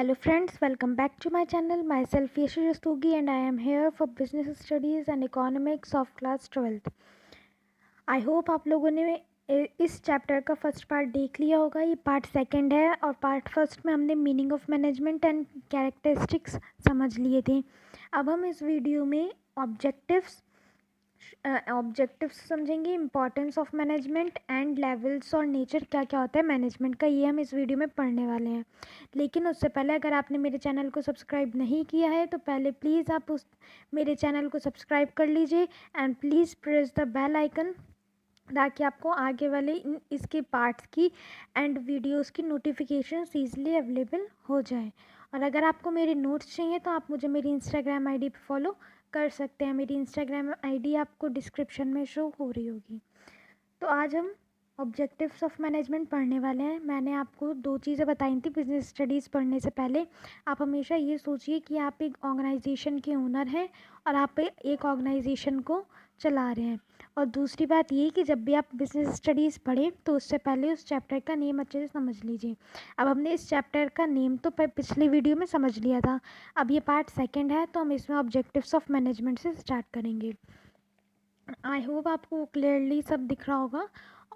Hello friends, welcome back to my channel. Myself Yashu Rastogi and I am here for Business Studies and Economics of Class 12th. I hope आप लोगों ने इस chapter का first part देख लिया होगा। ये पार्ट सेकंड है और पार्ट फर्स्ट में हमने meaning of management and characteristics समझ लिए थे। अब हम इस वीडियो में ऑब्जेक्टिव्स समझेंगे, importance of management and levels और नेचर क्या क्या होता है मैनेजमेंट का, ये हम इस वीडियो में पढ़ने वाले हैं। लेकिन उससे पहले अगर आपने मेरे चैनल को सब्सक्राइब नहीं किया है तो पहले प्लीज़ आप मेरे चैनल को सब्सक्राइब कर लीजिए and please press the bell icon ताकि आपको आगे वाले इसके पार्ट्स की एंड वीडियोस की नोटिफिकेशन ईजिली अवेलेबल हो जाए। और अगर आपको मेरे नोट्स चाहिए तो आप मुझे मेरी इंस्टाग्राम आईडी पे फॉलो कर सकते हैं। मेरी इंस्टाग्राम आईडी आपको डिस्क्रिप्शन में शो हो रही होगी। तो आज हम ऑब्जेक्टिव्स ऑफ मैनेजमेंट पढ़ने वाले हैं। मैंने आपको दो चीज़ें बताई थी बिजनेस स्टडीज़ पढ़ने से पहले। आप हमेशा ये सोचिए कि आप एक ऑर्गेनाइजेशन के ओनर हैं और आप एक ऑर्गेनाइजेशन को चला रहे हैं। और दूसरी बात ये कि जब भी आप बिजनेस स्टडीज़ पढ़ें तो उससे पहले उस चैप्टर का नेम अच्छे से समझ लीजिए। अब हमने इस चैप्टर का नेम तो पिछले वीडियो में समझ लिया था। अब ये पार्ट सेकंड है तो हम इसमें ऑब्जेक्टिव्स ऑफ मैनेजमेंट से स्टार्ट करेंगे। आई होप आपको क्लियरली सब दिख रहा होगा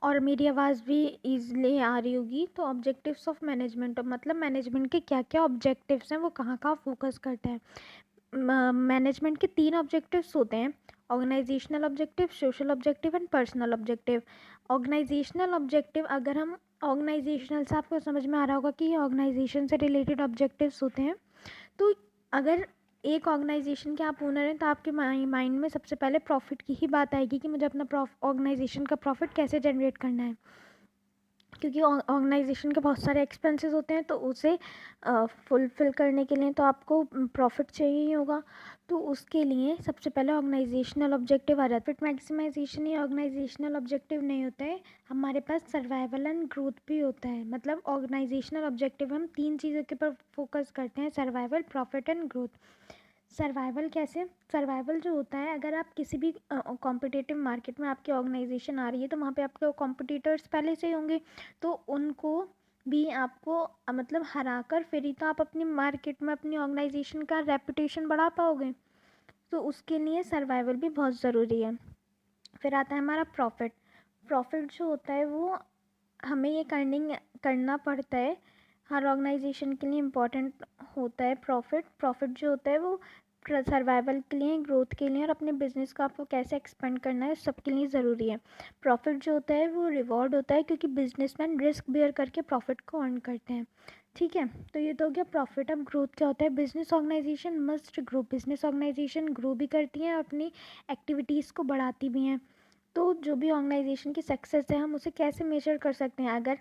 और मेरी आवाज़ भी ईजिली आ रही होगी। तो ऑब्जेक्टिव्स ऑफ मैनेजमेंट मतलब मैनेजमेंट के क्या क्या ऑब्जेक्टिव्स हैं, वो कहाँ कहाँ फोकस करते हैं। मैनेजमेंट के 3 ऑब्जेक्टिव्स होते हैं: organisational objective, social objective and personal objective. Organisational objective, अगर हम ऑर्गेनाइजेशनल से आपको समझ में आ रहा होगा कि ये ऑर्गेनाइजेशन से रिलेटेड ऑब्जेक्टिव्स होते हैं। तो अगर एक ऑर्गेनाइजेशन के आप ओनर हैं तो आपके माइंड में सबसे पहले प्रॉफिट की ही बात आएगी कि मुझे अपना ऑर्गेनाइजेशन का प्रॉफिट कैसे जनरेट करना है, क्योंकि ऑर्गेनाइजेशन के बहुत सारे एक्सपेंसेस होते हैं तो उसे फुलफ़िल करने के लिए तो आपको प्रॉफिट चाहिए ही होगा। तो उसके लिए सबसे पहले ऑर्गेनाइजेशनल ऑब्जेक्टिव आ जाता है। प्रॉफिट मैक्सिमाइजेशन ये ऑर्गेनाइजेशनल ऑब्जेक्टिव नहीं होता है, हमारे पास सर्वाइवल एंड ग्रोथ भी होता है। मतलब ऑर्गेनाइजेशनल ऑब्जेक्टिव हम 3 चीज़ों के ऊपर फोकस करते हैं: survival, profit and growth. Survival कैसे? सर्वाइवल जो होता है, अगर आप किसी भी कॉम्पिटिटिव मार्केट में आपकी ऑर्गेनाइजेशन आ रही है तो वहाँ पे आपके कॉम्पिटिटर्स पहले से ही होंगे, तो उनको भी आपको मतलब हरा कर फिर ही तो आप अपनी मार्केट में अपनी ऑर्गेनाइजेशन का रेपुटेशन बढ़ा पाओगे। तो उसके लिए सर्वाइवल भी बहुत ज़रूरी है। फिर आता है हमारा प्रॉफिट। प्रॉफिट जो होता है वो हमें ये करना पड़ता है, हर ऑर्गेनाइजेशन के लिए इम्पोर्टेंट होता है प्रॉफिट। प्रॉफिट जो होता है वो सर्वाइवल के लिए, ग्रोथ के लिए और अपने बिजनेस को आपको कैसे एक्सपेंड करना है सबके लिए ज़रूरी है। प्रॉफिट जो होता है वो रिवॉर्ड होता है, क्योंकि बिजनेसमैन रिस्क बेयर करके प्रॉफिट को अर्न करते हैं। ठीक है, तो ये तो हो गया प्रॉफिट। अब ग्रोथ क्या होता है? Business organisation must grow. Business organisation grow भी करती हैं और अपनी एक्टिविटीज़ को बढ़ाती भी हैं। तो जो भी ऑर्गेनाइजेशन की सक्सेस है हम उसे कैसे मेजर कर सकते हैं? अगर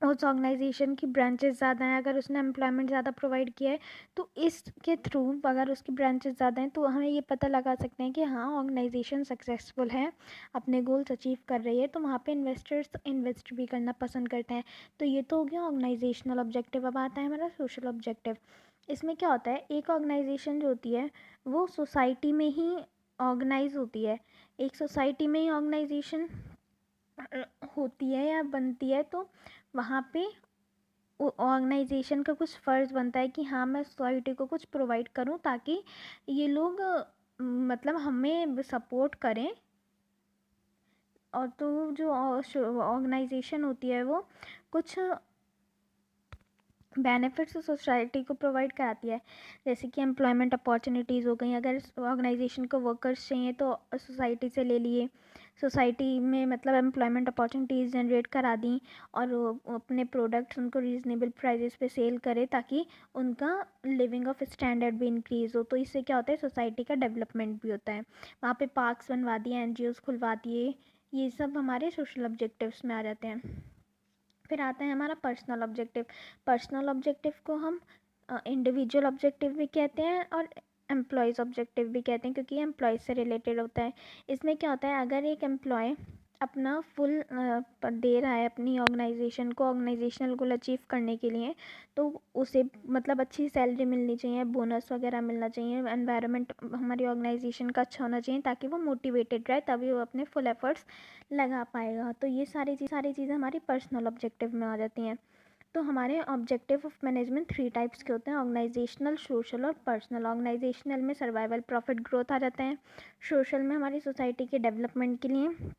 उस ऑर्गेनाइजेशन की ब्रांचेस ज़्यादा हैं, अगर उसने एम्प्लॉयमेंट ज़्यादा प्रोवाइड किया है तो इसके थ्रू अगर उसकी ब्रांचेस ज़्यादा हैं तो हमें ये पता लगा सकते हैं कि हाँ ऑर्गेनाइजेशन सक्सेसफुल है, अपने गोल्स अचीव कर रही है, तो वहाँ पे इन्वेस्टर्स इन्वेस्ट भी करना पसंद करते हैं। तो ये तो हो गया ऑर्गेनाइजेशनल ऑब्जेक्टिव। अब आता है हमारा सोशल ऑब्जेक्टिव। इसमें क्या होता है? एक ऑर्गेनाइजेशन जो होती है वो सोसाइटी में ही ऑर्गेनाइज होती है। एक सोसाइटी में ही ऑर्गेनाइजेशन होती है या बनती है, तो वहाँ पे ऑर्गेनाइजेशन का कुछ फ़र्ज़ बनता है कि हाँ मैं सोसाइटी को कुछ प्रोवाइड करूँ ताकि ये लोग मतलब हमें सपोर्ट करें। और तो जो ऑर्गेनाइजेशन होती है वो कुछ बेनिफिट्स सोसाइटी को प्रोवाइड कराती है, जैसे कि एम्प्लॉयमेंट अपॉर्चुनिटीज़ हो गई। अगर ऑर्गेनाइजेशन को वर्कर्स चाहिए तो सोसाइटी से ले लिए, सोसाइटी में मतलब एम्प्लॉयमेंट अपॉर्चुनिटीज़ जनरेट करा दी और वो अपने प्रोडक्ट्स उनको रीज़नेबल प्राइजेस पे सेल करे ताकि उनका लिविंग ऑफ स्टैंडर्ड भी इंक्रीज़ हो। तो इससे क्या होता है? सोसाइटी का डेवलपमेंट भी होता है। वहाँ पे पार्क्स बनवा दिए, एनजीओज खुलवा दिए, ये सब हमारे सोशल ऑब्जेक्टिव्स में आ जाते हैं। फिर आता है हमारा पर्सनल ऑब्जेक्टिव। पर्सनल ऑब्जेक्टिव को हम इंडिविजुअल ऑब्जेक्टिव भी कहते हैं और एम्प्लॉयज़ ऑब्जेक्टिव भी कहते हैं, क्योंकि ये एम्प्लॉयज़ से रिलेटेड होता है। इसमें क्या होता है? अगर एक एम्प्लॉय अपना फुल दे रहा है अपनी ऑर्गेनाइजेशन को ऑर्गेनाइजेशनल गोल अचीव करने के लिए, तो उसे मतलब अच्छी सैलरी मिलनी चाहिए, बोनस वगैरह मिलना चाहिए, एनवायरनमेंट हमारी ऑर्गेनाइजेशन का अच्छा होना चाहिए ताकि वो मोटिवेटेड रहे, तभी वो अपने फुल एफर्ट्स लगा पाएगा। तो ये सारी चीज़ें हमारी पर्सनल ऑब्जेक्टिव में आ जाती हैं। तो हमारे ऑब्जेक्टिव ऑफ मैनेजमेंट 3 टाइप्स के होते हैं, ऑर्गेनाइजेशनल, सोशल और पर्सनल। ऑर्गेनाइजेशनल में सर्वाइवल, प्रॉफिट, ग्रोथ आ जाते हैं। सोशल में हमारी सोसाइटी के डेवलपमेंट के लिए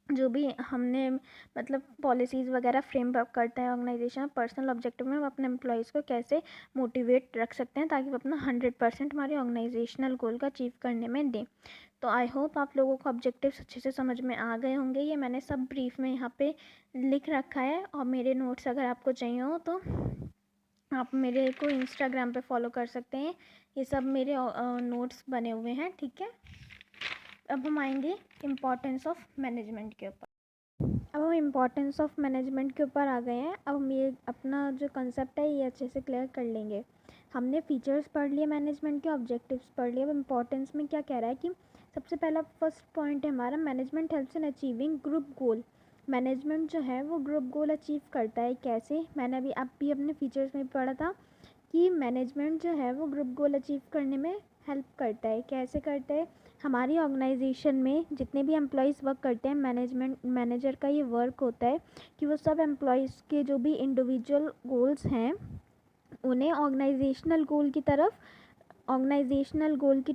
जो भी हमने मतलब पॉलिसीज़ वगैरह फ्रेमवर्क करता है ऑर्गेनाइजेशन। पर्सनल ऑब्जेक्टिव में हम अपने एम्प्लॉयज़ को कैसे मोटिवेट रख सकते हैं ताकि वो अपना 100% हमारे ऑर्गेनाइजेशनल गोल का अचीव करने में दें। तो आई होप आप लोगों को ऑब्जेक्टिव्स अच्छे से समझ में आ गए होंगे। ये मैंने सब ब्रीफ में यहाँ पे लिख रखा है, और मेरे नोट्स अगर आपको चाहिए हो तो आप मेरे को इंस्टाग्राम पे फॉलो कर सकते हैं। ये सब मेरे नोट्स बने हुए हैं, ठीक है। अब हम आएंगे इम्पॉर्टेंस ऑफ मैनेजमेंट के ऊपर। अब हम इम्पॉर्टेंस ऑफ मैनेजमेंट के ऊपर आ गए हैं। अब हम ये अपना जो कंसेप्ट है ये अच्छे से क्लियर कर लेंगे। हमने फीचर्स पढ़ लिए मैनेजमेंट के, ऑब्जेक्टिव्स पढ़ लिए। अब इम्पॉर्टेंस में क्या कह रहा है कि सबसे पहला फर्स्ट पॉइंट है हमारा, management helps in achieving group goal. Management जो है वो ग्रुप गोल अचीव करता है। कैसे? मैंने अभी आप भी अपने फीचर्स में पढ़ा था कि मैनेजमेंट जो है वो ग्रुप गोल अचीव करने में हेल्प करता है। कैसे करता है? हमारी ऑर्गेनाइजेशन में जितने भी एम्प्लॉयज़ वर्क करते हैं, मैनेजर का ये वर्क होता है कि वो सब एम्प्लॉयज़ के जो भी इंडिविजुअल गोल्स हैं उन्हें ऑर्गेनाइजेशनल गोल की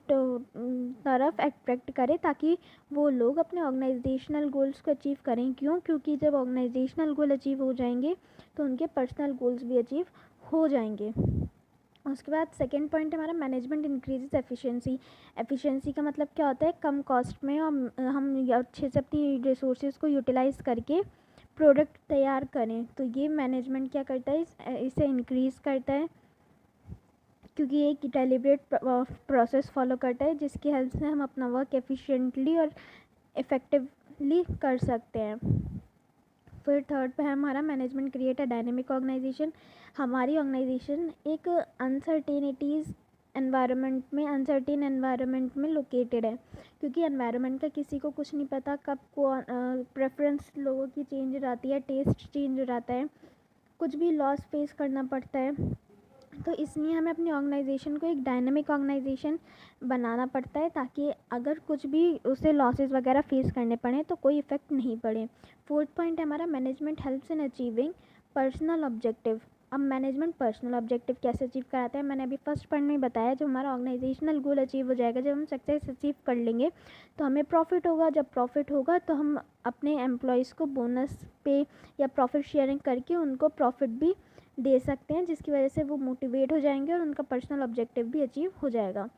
तरफ अट्रैक्ट करे, ताकि वो लोग अपने ऑर्गेनाइजेशनल गोल्स को अचीव करें। क्यों? क्योंकि जब ऑर्गेनाइजेशनल गोल अचीव हो जाएंगे तो उनके पर्सनल गोल्स भी अचीव हो जाएंगे। उसके बाद सेकेंड पॉइंट हमारा, मैनेजमेंट इंक्रीजेस एफिशिएंसी। एफिशिएंसी का मतलब क्या होता है? कम कॉस्ट में हम अच्छे से अपनी रिसोर्सेज को यूटिलाइज़ करके प्रोडक्ट तैयार करें। तो ये मैनेजमेंट क्या करता है? इसे इंक्रीज़ करता है, क्योंकि ये एक डेलिब्रेट प्रोसेस फॉलो करता है जिसकी हेल्प से हम अपना वर्क एफिशिएंटली और इफ़ेक्टिवली कर सकते हैं। फिर थर्ड पे है हमारा, management create a dynamic organisation. हमारी ऑर्गेनाइजेशन एक अनसर्टेनिटीज़ अनसर्टेन एनवायरनमेंट में लोकेटेड है, क्योंकि एनवायरनमेंट का किसी को कुछ नहीं पता, कब को प्रेफरेंस लोगों की चेंज हो जाती है, टेस्ट चेंज हो जाता है, कुछ भी लॉस फेस करना पड़ता है। तो इसलिए हमें अपनी ऑर्गेनाइजेशन को एक डायनेमिक ऑर्गेनाइजेशन बनाना पड़ता है, ताकि अगर कुछ भी उसे लॉसेस वगैरह फेस करने पड़े तो कोई इफ़ेक्ट नहीं पड़े। फोर्थ पॉइंट है हमारा, management helps in achieving personal objective. अब मैनेजमेंट पर्सनल ऑब्जेक्टिव कैसे अचीव कराता है? मैंने अभी फर्स्ट पॉइंट में बताया, जब हमारा ऑर्गेनाइजेशनल गोल अचीव हो जाएगा, जब हम सक्सेस अचीव कर लेंगे तो हमें प्रॉफिट होगा। जब प्रॉफिट होगा तो हम अपने एम्प्लॉयज़ को बोनस पे या प्रॉफिट शेयरिंग करके उनको प्रॉफिट भी दे सकते हैं, जिसकी वजह से वो मोटिवेट हो जाएंगे और उनका पर्सनल ऑब्जेक्टिव भी अचीव हो जाएगा।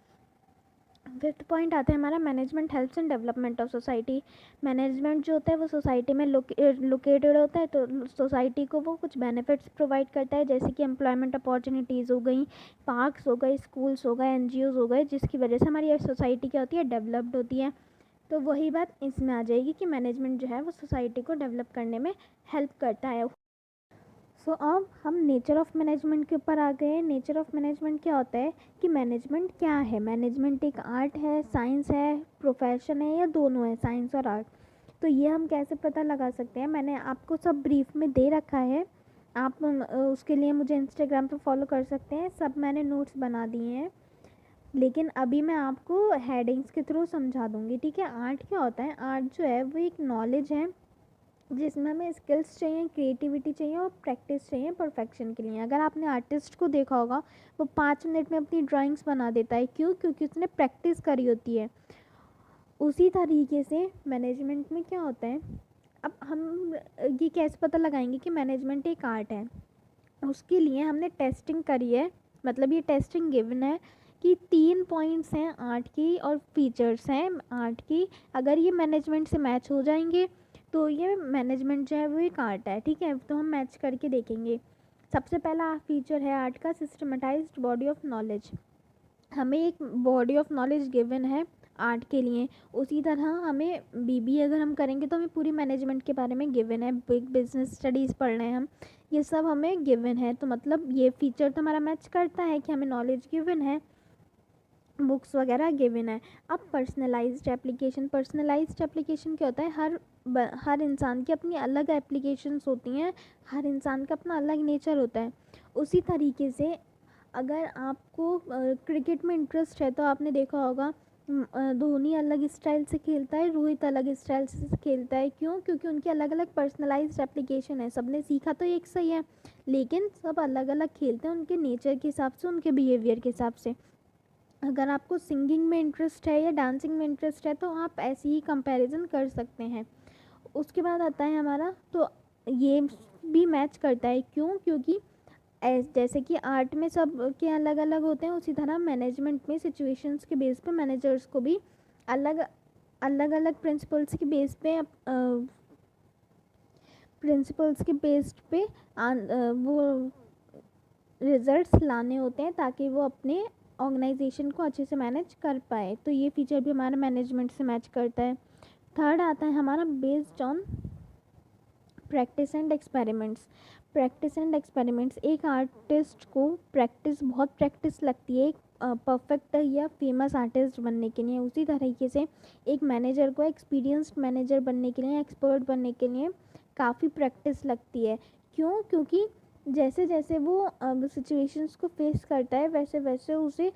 फिफ्थ पॉइंट आता है हमारा, management helps in development of society. Management जो होता है वो सोसाइटी में लोकेटेड होता है, तो सोसाइटी को वो कुछ बेनिफिट्स प्रोवाइड करता है, जैसे कि एम्प्लॉयमेंट अपॉर्चुनिटीज़ हो गई, पार्क्स हो गए, स्कूल्स हो गए, NGOs हो गए, जिसकी वजह से हमारी सोसाइटी क्या होती है? डेवलप्ड होती है। तो वही बात इसमें आ जाएगी कि मैनेजमेंट जो है वो सोसाइटी को डेवलप करने में हेल्प करता है। अब हम नेचर ऑफ़ मैनेजमेंट के ऊपर आ गए हैं। नेचर ऑफ़ मैनेजमेंट क्या होता है कि मैनेजमेंट क्या है? मैनेजमेंट एक आर्ट है, साइंस है, प्रोफेशन है, या दोनों है, साइंस और आर्ट? तो ये हम कैसे पता लगा सकते हैं? मैंने आपको सब ब्रीफ में दे रखा है, आप उसके लिए मुझे इंस्टाग्राम पे फॉलो कर सकते हैं। सब मैंने नोट्स बना दिए हैं, लेकिन अभी मैं आपको हेडिंग्स के थ्रू समझा दूँगी, ठीक है। आर्ट क्या होता है? आर्ट जो है वो एक नॉलेज है जिसमें हमें स्किल्स चाहिए, क्रिएटिविटी चाहिए और प्रैक्टिस चाहिए परफेक्शन के लिए। अगर आपने आर्टिस्ट को देखा होगा, वो 5 मिनट में अपनी ड्राइंग्स बना देता है। क्यों? क्योंकि उसने प्रैक्टिस करी होती है। उसी तरीके से मैनेजमेंट में क्या होता है, अब हम ये कैसे पता लगाएंगे कि मैनेजमेंट एक आर्ट है? उसके लिए हमने टेस्टिंग करी है, मतलब ये टेस्टिंग गिवन है कि 3 पॉइंट्स हैं आर्ट की और फीचर्स हैं आर्ट की। अगर ये मैनेजमेंट से मैच हो जाएंगे तो ये मैनेजमेंट जो है वो एक आर्ट है, ठीक है। तो हम मैच करके देखेंगे। सबसे पहला फीचर है आर्ट का, सिस्टमेटाइज्ड बॉडी ऑफ नॉलेज। हमें एक बॉडी ऑफ नॉलेज गिवन है आर्ट के लिए। उसी तरह हमें BBA अगर हम करेंगे तो हमें पूरी मैनेजमेंट के बारे में गिवन है। बिग बिजनेस स्टडीज़ पढ़ रहे हैं हम, ये सब हमें गिवन है। तो मतलब ये फीचर तो हमारा मैच करता है कि हमें नॉलेज गिवन है, बुक्स वगैरह गिवन है। अब पर्सनलाइज्ड एप्लीकेशन। पर्सनलाइज्ड एप्लीकेशन क्या होता है? हर इंसान की अपनी अलग एप्लीकेशंस होती हैं, हर इंसान का अपना अलग नेचर होता है। उसी तरीके से अगर आपको क्रिकेट में इंटरेस्ट है तो आपने देखा होगा धोनी अलग स्टाइल से खेलता है, रोहित अलग स्टाइल से खेलता है। क्यों? क्योंकि उनकी अलग अलग पर्सनलाइज्ड एप्लीकेशन है। सबने सीखा तो एक सही है, लेकिन सब अलग अलग खेलते हैं उनके नेचर के हिसाब से, उनके बिहेवियर के हिसाब से। अगर आपको सिंगिंग में इंटरेस्ट है या डांसिंग में इंटरेस्ट है तो आप ऐसी ही कंपैरिजन कर सकते हैं। उसके बाद आता है हमारा, तो ये भी मैच करता है। क्यों? क्योंकि जैसे कि आर्ट में सब के अलग अलग होते हैं, उसी तरह मैनेजमेंट में सिचुएशंस के बेस पे मैनेजर्स को भी अलग अलग अलग प्रिंसिपल्स के बेस पे वो रिजल्ट्स लाने होते हैं ताकि वो अपने ऑर्गेनाइजेशन को अच्छे से मैनेज कर पाए। तो ये फीचर भी हमारा मैनेजमेंट से मैच करता है। थर्ड आता है हमारा based on practice and experiments. Practice and experiments, एक आर्टिस्ट को बहुत प्रैक्टिस लगती है एक परफेक्ट या फेमस आर्टिस्ट बनने के लिए। उसी तरीके से एक मैनेजर को एक्सपीरियंस्ड मैनेजर बनने के लिए, एक्सपर्ट बनने के लिए काफ़ी प्रैक्टिस लगती है। क्यों? क्योंकि जैसे जैसे वो सिचुएशंस को फेस करता है वैसे वैसे उसे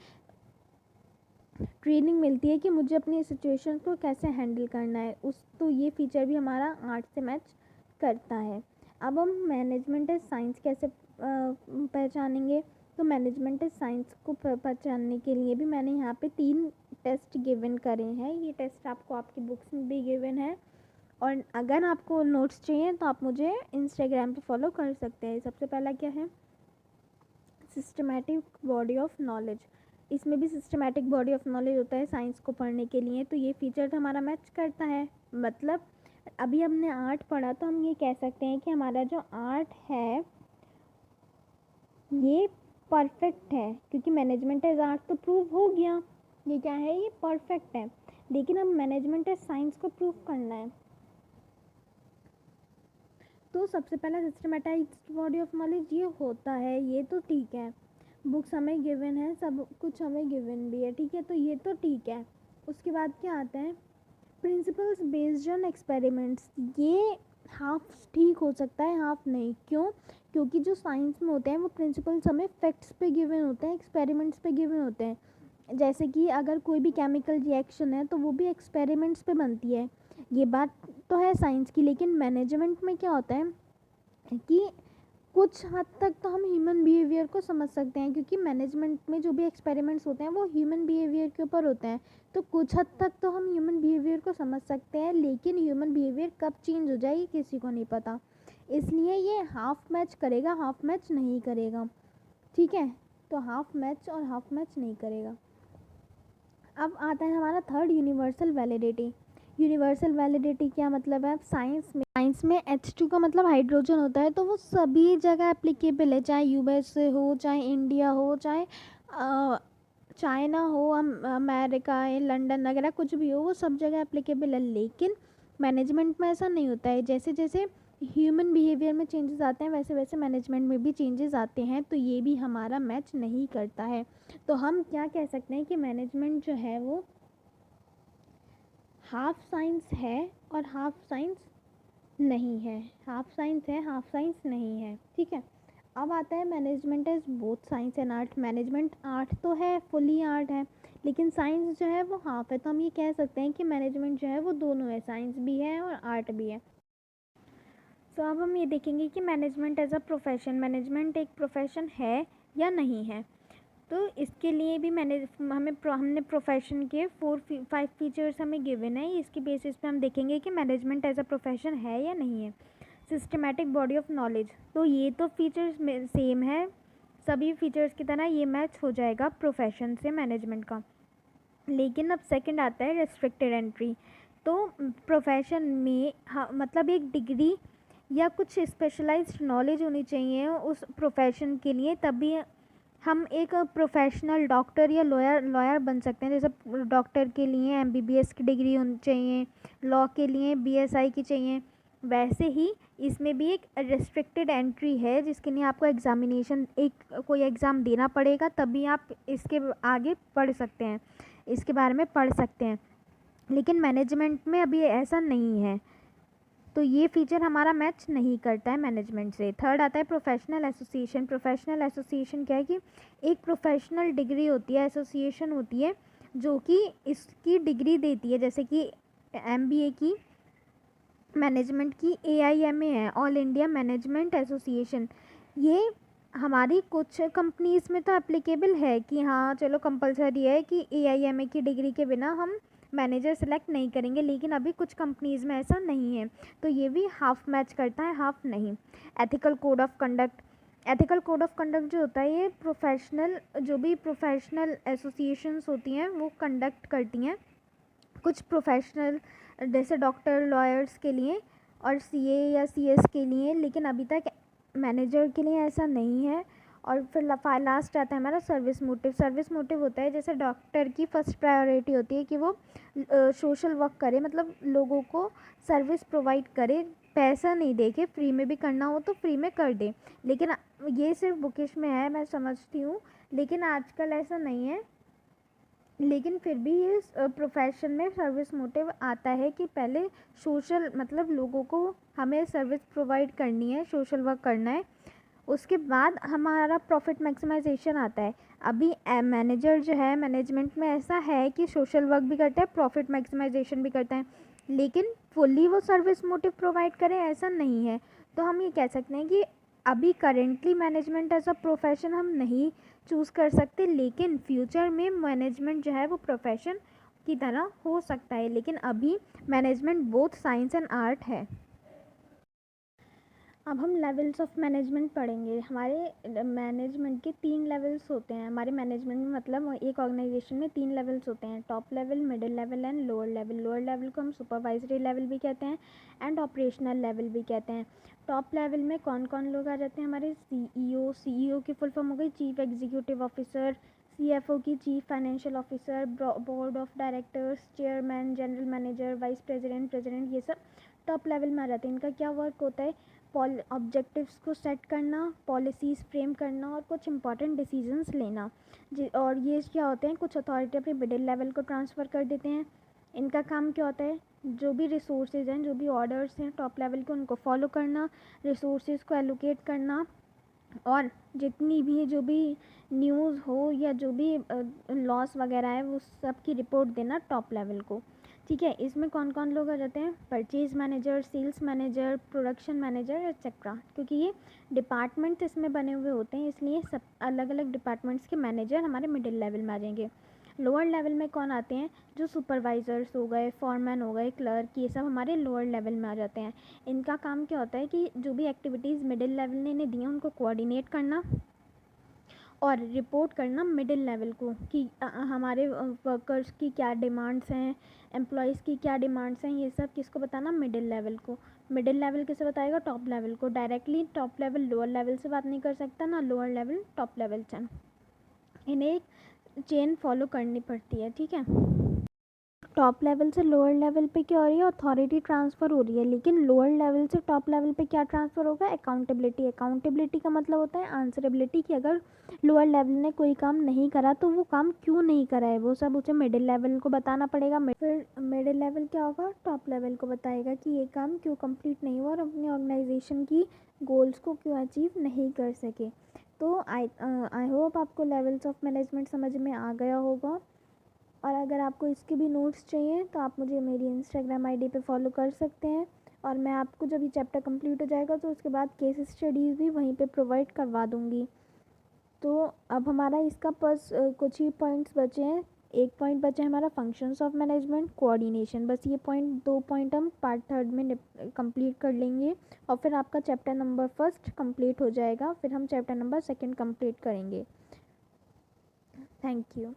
ट्रेनिंग मिलती है कि मुझे अपनी सिचुएशन को कैसे हैंडल करना है। तो ये फीचर भी हमारा आर्ट से मैच करता है। अब हम मैनेजमेंट एज साइंस कैसे पहचानेंगे? तो मैनेजमेंट एज साइंस को पहचानने के लिए भी मैंने यहाँ पे 3 टेस्ट गिवन करे हैं। ये टेस्ट आपको आपकी बुक्स में भी गिवन है, और अगर आपको नोट्स चाहिए तो आप मुझे इंस्टाग्राम पे फॉलो कर सकते हैं। सबसे पहला क्या है? Systematic body of knowledge. इसमें भी सिस्टमैटिक बॉडी ऑफ नॉलेज होता है साइंस को पढ़ने के लिए। तो ये फीचर तो हमारा मैच करता है। मतलब अभी हमने आर्ट पढ़ा तो हम ये कह सकते हैं कि हमारा जो आर्ट है ये परफेक्ट है, क्योंकि मैनेजमेंट एज आर्ट तो प्रूव हो गया, ये क्या है? ये परफेक्ट है। लेकिन अब मैनेजमेंट एज साइंस को प्रूव करना है। तो सबसे पहला सिस्टमेटाइज्ड बॉडी ऑफ नॉलेज ये होता है, ये तो ठीक है, बुक्स हमें गिवन है, सब कुछ हमें गिवन भी है, ठीक है, तो ये तो ठीक है। उसके बाद क्या आता है? Principles based on experiments. ये हाफ ठीक हो सकता है, हाफ नहीं। क्यों? क्योंकि जो साइंस में होते हैं वो प्रिंसिपल्स हमें फैक्ट्स पे गिवन होते हैं, एक्सपेरिमेंट्स पे गिवन होते हैं। जैसे कि अगर कोई भी केमिकल रिएक्शन है तो वो भी एक्सपेरिमेंट्स पे बनती है, ये बात तो है साइंस की। लेकिन मैनेजमेंट में क्या होता है कि कुछ हद तक तो हम ह्यूमन बिहेवियर को समझ सकते हैं, क्योंकि मैनेजमेंट में जो भी एक्सपेरिमेंट्स होते हैं वो ह्यूमन बिहेवियर के ऊपर होते हैं। तो कुछ हद तक तो हम ह्यूमन बिहेवियर को समझ सकते हैं, लेकिन ह्यूमन बिहेवियर कब चेंज हो जाएगी किसी को नहीं पता। इसलिए ये हाफ मैच करेगा, हाफ मैच नहीं करेगा, ठीक है। तो हाफ मैच और हाफ मैच नहीं करेगा। अब आता है हमारा third, universal validity. Universal validity क्या मतलब है? साइंस में H2 का मतलब हाइड्रोजन होता है, तो वो सभी जगह एप्लीकेबल है, चाहे USA हो, चाहे इंडिया हो, चाहे चाइना हो, अमेरिका है, लंदन वगैरह कुछ भी हो, वो सब जगह एप्लीकेबल है। लेकिन मैनेजमेंट में ऐसा नहीं होता है। जैसे जैसे ह्यूमन बिहेवियर में चेंजेस आते हैं वैसे वैसे मैनेजमेंट में भी चेंजेस आते हैं, तो ये भी हमारा मैच नहीं करता है। तो हम क्या कह सकते हैं कि मैनेजमेंट जो है वो हाफ साइंस है और हाफ साइंस नहीं है, हाफ साइंस है, हाफ साइंस नहीं है, ठीक है। अब आता है management is both science and art. Management art तो है, फुली आर्ट है, लेकिन साइंस जो है वो हाफ है। तो हम ये कह सकते हैं कि मैनेजमेंट जो है वो दोनों है, साइंस भी है और आर्ट भी है। तो अब हम ये देखेंगे कि management as a profession, management एक प्रोफेशन है या नहीं है। तो इसके लिए भी हमने प्रोफेशन के 5 फीचर्स हमें गिवन है। इसकी बेसिस पे हम देखेंगे कि मैनेजमेंट एज अ प्रोफेशन है या नहीं है। सिस्टमैटिक बॉडी ऑफ नॉलेज, तो ये तो फीचर्स सेम है, सभी फीचर्स की तरह ये मैच हो जाएगा प्रोफेशन से मैनेजमेंट का। लेकिन अब सेकंड आता है रेस्ट्रिक्टेड एंट्री। तो प्रोफेशन में मतलब एक डिग्री या कुछ स्पेशलाइज्ड नॉलेज होनी चाहिए उस प्रोफेशन के लिए, तभी हम एक प्रोफेशनल डॉक्टर या लॉयर बन सकते हैं। जैसे डॉक्टर के लिए MBBS की डिग्री होनी चाहिए, लॉ के लिए BSI की चाहिए, वैसे ही इसमें भी एक रेस्ट्रिक्टेड एंट्री है जिसके लिए आपको एग्ज़ामिनेशन, एक कोई एग्ज़ाम देना पड़ेगा, तभी आप इसके आगे पढ़ सकते हैं, इसके बारे में पढ़ सकते हैं। लेकिन मैनेजमेंट में अभी ऐसा नहीं है, तो ये फीचर हमारा मैच नहीं करता है मैनेजमेंट से। थर्ड आता है प्रोफेशनल एसोसिएशन। प्रोफेशनल एसोसिएशन क्या है कि एक प्रोफेशनल डिग्री होती है, एसोसिएशन होती है, जो कि इसकी डिग्री देती है, जैसे कि MBA की मैनेजमेंट की AIMA है, ऑल इंडिया मैनेजमेंट एसोसिएशन। ये हमारी कुछ कंपनीज़ में तो एप्लीकेबल है कि हाँ चलो कंपलसरी है कि AIMA की डिग्री के बिना हम मैनेजर सेलेक्ट नहीं करेंगे, लेकिन अभी कुछ कंपनीज़ में ऐसा नहीं है, तो ये भी हाफ मैच करता है, हाफ नहीं। Ethical code of conduct, ethical code of conduct जो होता है ये प्रोफेशनल, जो भी प्रोफेशनल एसोसिएशंस होती हैं वो कंडक्ट करती हैं, कुछ प्रोफेशनल जैसे डॉक्टर लॉयर्स के लिए और CA या CS के लिए, लेकिन अभी तक मैनेजर के लिए ऐसा नहीं है। और फिर लास्ट आता है हमारा सर्विस मोटिव। सर्विस मोटिव होता है जैसे डॉक्टर की फर्स्ट प्रायोरिटी होती है कि वो सोशल वर्क करे, मतलब लोगों को सर्विस प्रोवाइड करे, पैसा नहीं देखे, फ्री में भी करना हो तो फ्री में कर दे। लेकिन ये सिर्फ बुकिश में है, मैं समझती हूँ, लेकिन आजकल ऐसा नहीं है। लेकिन फिर भी ये प्रोफेशन में सर्विस मोटिव आता है कि पहले सोशल, मतलब लोगों को हमें सर्विस प्रोवाइड करनी है, सोशल वर्क करना है, उसके बाद हमारा प्रॉफिट मैक्सिमाइजेशन आता है। अभी मैनेजर जो है मैनेजमेंट में ऐसा है कि सोशल वर्क भी करता है, प्रॉफिट मैक्सिमाइजेशन भी करता है, लेकिन फुल्ली वो सर्विस मोटिव प्रोवाइड करे ऐसा नहीं है। तो हम ये कह सकते हैं कि अभी currently management as a profession हम नहीं चूज़ कर सकते, लेकिन फ्यूचर में मैनेजमेंट जो है वो प्रोफेशन की तरह हो सकता है, लेकिन अभी management both science and art है। अब हम लेवल्स ऑफ मैनेजमेंट पढ़ेंगे। हमारे मैनेजमेंट के 3 लेवल्स होते हैं। हमारे मैनेजमेंट में मतलब एक ऑर्गेनाइजेशन में 3 लेवल्स होते हैं, top level, middle level and lower level. Lower level को हम सुपरवाइजरी लेवल भी कहते हैं एंड ऑपरेशनल लेवल भी कहते हैं। टॉप लेवल में कौन कौन लोग आ जाते हैं हमारे? CEO की फुल फॉर्म हो गई चीफ एग्जीक्यूटिव ऑफिसर, CFO की chief financial officer, board of directors, chairman, general manager, vice president, president, ये सब टॉप लेवल में आ जाते हैं। इनका क्या वर्क होता है? ऑब्जेक्टिव्स को सेट करना, पॉलिसीज़ फ्रेम करना और कुछ इंपॉर्टेंट डिसीजंस लेना। और ये क्या होते हैं, कुछ अथॉरिटी अपने मिडिल लेवल को ट्रांसफ़र कर देते हैं। इनका काम क्या होता है? जो भी रिसोर्सेज हैं, जो भी ऑर्डर्स हैं टॉप लेवल के, उनको फॉलो करना, रिसोर्सेज को एलोकेट करना, और जितनी भी जो भी न्यूज़ हो या जो भी लॉस वगैरह है वो सब की रिपोर्ट देना टॉप लेवल को। ठीक है, इसमें कौन कौन लोग आ जाते हैं? Purchase manager, sales manager, production manager etcetera. क्योंकि ये डिपार्टमेंट्स इसमें बने हुए होते हैं, इसलिए सब अलग अलग डिपार्टमेंट्स के मैनेजर हमारे मिडिल लेवल में आ जाएंगे। लोअर लेवल में कौन आते हैं? जो सुपरवाइज़र्स हो गए, फॉरमैन हो गए, क्लर्क, ये सब हमारे लोअर लेवल में आ जाते हैं। इनका काम क्या होता है कि जो भी एक्टिविटीज़ मिडिल लेवल ने इन्हें दी हैं उनको कोऑर्डिनेट करना और रिपोर्ट करना मिडिल लेवल को कि हमारे वर्कर्स की क्या डिमांड्स हैं, एम्प्लॉयज़ की क्या डिमांड्स हैं, ये सब किसको बताना? मिडिल लेवल को। मिडिल लेवल किसे बताएगा? टॉप लेवल को। Directly top level lower level से बात नहीं कर सकता, ना लोअर लेवल टॉप लेवल से। इन्हें एक चेन फॉलो करनी पड़ती है। ठीक है, टॉप लेवल से लोअर लेवल पे क्या हो रही है? अथॉरिटी ट्रांसफ़र हो रही है, लेकिन लोअर लेवल से टॉप लेवल पे क्या ट्रांसफ़र होगा? अकाउंटेबिलिटी। अकाउंटेबिलिटी का मतलब होता है आंसरेबिलिटी, कि अगर लोअर लेवल ने कोई काम नहीं करा तो वो काम क्यों नहीं करा है वो सब उसे मिडिल लेवल को बताना पड़ेगा। फिर मिडिल लेवल क्या होगा? टॉप लेवल को बताएगा कि ये काम क्यों कंप्लीट नहीं हुआ और अपनी ऑर्गेनाइजेशन की गोल्स को क्यों अचीव नहीं कर सके। तो आई होप आपको लेवल्स ऑफ मैनेजमेंट समझ में आ गया होगा। और अगर आपको इसके भी नोट्स चाहिए तो आप मुझे मेरी इंस्टाग्राम ID पे फॉलो कर सकते हैं, और मैं आपको जब ये चैप्टर कंप्लीट हो जाएगा तो उसके बाद केस स्टडीज़ भी वहीं पे प्रोवाइड करवा दूँगी। तो अब हमारा इसका बस कुछ ही पॉइंट्स बचे हैं। एक पॉइंट बचा है हमारा फंक्शंस ऑफ मैनेजमेंट, कोऑर्डिनेशन। बस ये पॉइंट 2 पॉइंट हम पार्ट 3 में कंप्लीट कर लेंगे, और फिर आपका चैप्टर नंबर 1 कंप्लीट हो जाएगा। फिर हम चैप्टर नंबर 2 कंप्लीट करेंगे। Thank you.